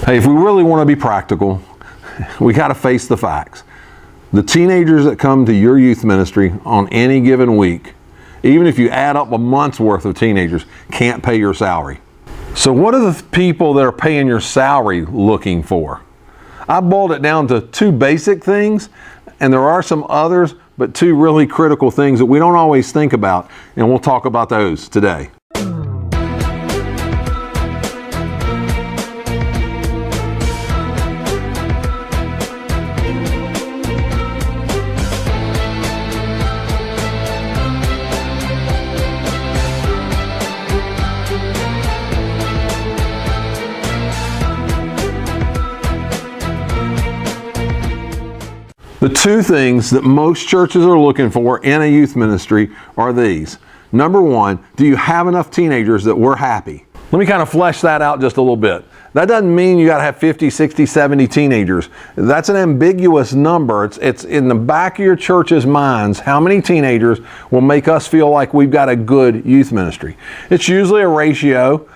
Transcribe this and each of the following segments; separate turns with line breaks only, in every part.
Hey, if we really want to be practical, we got to face the facts. The teenagers that come to your youth ministry on any given week, even if you add up a month's worth of teenagers, can't pay your salary. So what are the people that are paying your salary looking for? I boiled it down to two basic things, and there are some others, but two really critical things that we don't always think about, and we'll talk about those today. The two things that most churches are looking for in a youth ministry are these. Number one, do you have enough teenagers that we're happy? Let me kind of flesh that out just a little bit. That doesn't mean you got to have 50, 60, 70 teenagers. That's an ambiguous number. It's in the back of your church's minds, how many teenagers will make us feel like we've got a good youth ministry. It's usually a ratio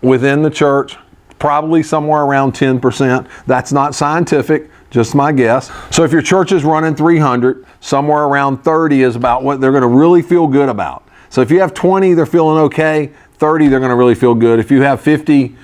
within the church, probably somewhere around 10%. That's not scientific. Just my guess. So if your church is running 300, somewhere around 30 is about what they're going to really feel good about. So if you have 20, they're feeling okay. 30, they're going to really feel good. If you have 50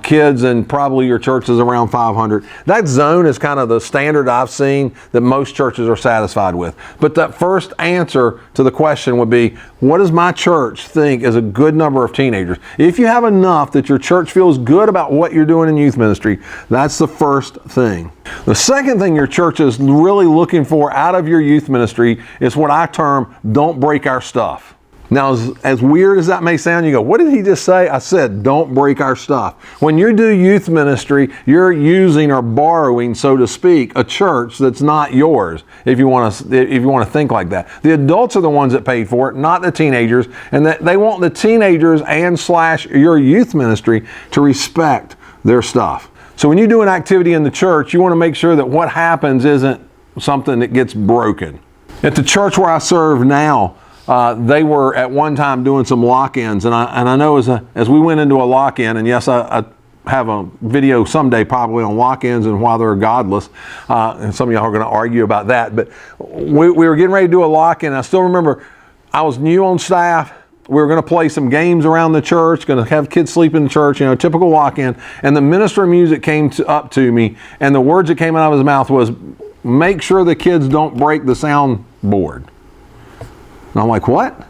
kids and probably your church is around 500, that zone is kind of the standard I've seen that most churches are satisfied with. But that first answer to the question would be, what does my church think is a good number of teenagers? If you have enough that your church feels good about what you're doing in youth ministry, that's the first thing. The second thing your church is really looking for out of your youth ministry is what I term, don't break our stuff. Now, as weird as that may sound, you go, what did he just say? I said, don't break our stuff. When you do youth ministry, you're using or borrowing, so to speak, a church that's not yours, if you want to think like that. The adults are the ones that paid for it, not the teenagers, and that they want the teenagers and / your youth ministry to respect their stuff. So when you do an activity in the church, you want to make sure that what happens isn't something that gets broken. At the church where I serve now, they were at one time doing some lock-ins, and I know as we went into a lock-in, and yes, I have a video someday probably on lock-ins and why they're godless, and some of y'all are going to argue about that, but we were getting ready to do a lock-in. I still remember I was new on staff. We were going to play some games around the church, going to have kids sleep in the church, typical lock-in, and the minister of music came up to me, and the words that came out of his mouth was, make sure the kids don't break the soundboard. And I'm like, what?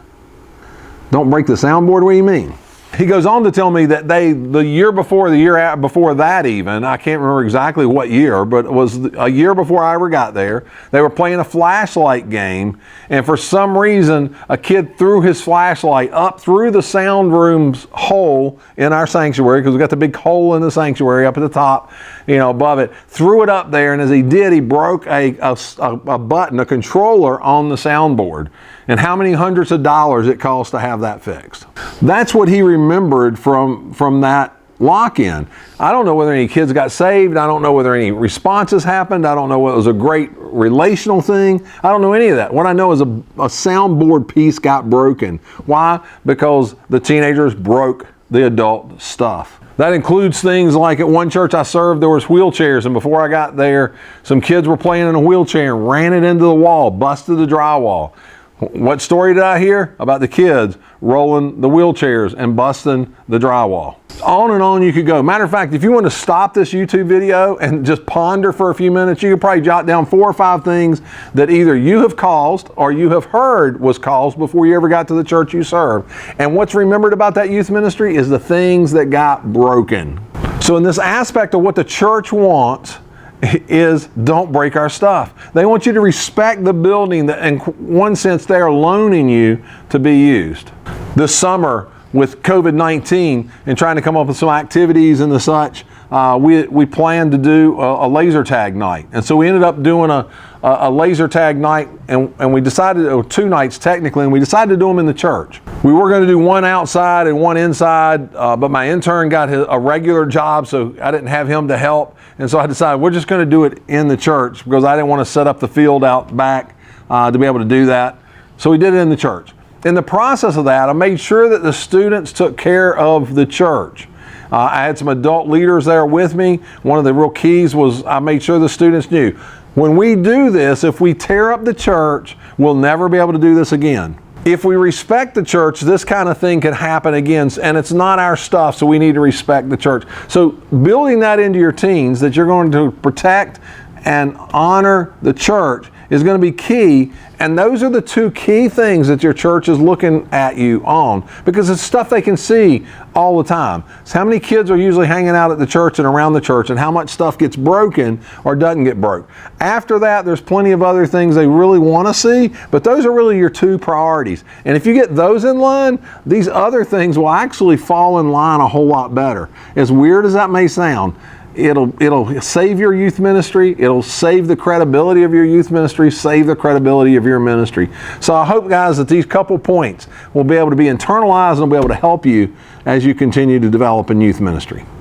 Don't break the soundboard? What do you mean? He goes on to tell me that the year before that even, I can't remember exactly what year, but it was a year before I ever got there, they were playing a flashlight game, and for some reason, a kid threw his flashlight up through the sound room's hole in our sanctuary, because we got the big hole in the sanctuary up at the top, above it, threw it up there, and as he did, he broke a button, a controller on the soundboard. And how many hundreds of dollars it costs to have that fixed. That's what he remembered from that lock-in. I don't know whether any kids got saved. I don't know whether any responses happened. I don't know whether it was a great relational thing. I don't know any of that. What I know is a soundboard piece got broken. Why? Because the teenagers broke the adult stuff. That includes things like at one church I served, there was wheelchairs, and before I got there, some kids were playing in a wheelchair and ran it into the wall, busted the drywall. What story did I hear? About the kids rolling the wheelchairs and busting the drywall. On and on you could go. Matter of fact, if you want to stop this YouTube video and just ponder for a few minutes, you could probably jot down 4 or 5 things that either you have caused or you have heard was caused before you ever got to the church you serve. And what's remembered about that youth ministry is the things that got broken. So in this aspect of what the church wants, is don't break our stuff. They want you to respect the building that in one sense they are loaning you to be used. This summer with COVID-19 and trying to come up with some activities and the such, we planned to do a laser tag night. And so we ended up doing a laser tag night, and we decided, or 2 nights technically, and we decided to do them in the church. We were going to do one outside and one inside, but my intern got a regular job, so I didn't have him to help. And so I decided we're just going to do it in the church because I didn't want to set up the field out back to be able to do that. So we did it in the church. In the process of that, I made sure that the students took care of the church. I had some adult leaders there with me. One of the real keys was I made sure the students knew, when we do this, if we tear up the church, we'll never be able to do this again. If we respect the church, this kind of thing can happen again, and it's not our stuff, so we need to respect the church. So building that into your teens, that you're going to protect and honor the church, is going to be key. And those are the two key things that your church is looking at you on, because it's stuff they can see all the time. So how many kids are usually hanging out at the church and around the church, and how much stuff gets broken or doesn't get broke. After that, there's plenty of other things they really want to see, but those are really your two priorities. And if you get those in line, these other things will actually fall in line a whole lot better. As weird as that may sound, it'll save your youth ministry. It'll save the credibility of your youth ministry, save the credibility of your ministry. So I hope, guys, that these couple points will be able to be internalized and will be able to help you as you continue to develop in youth ministry.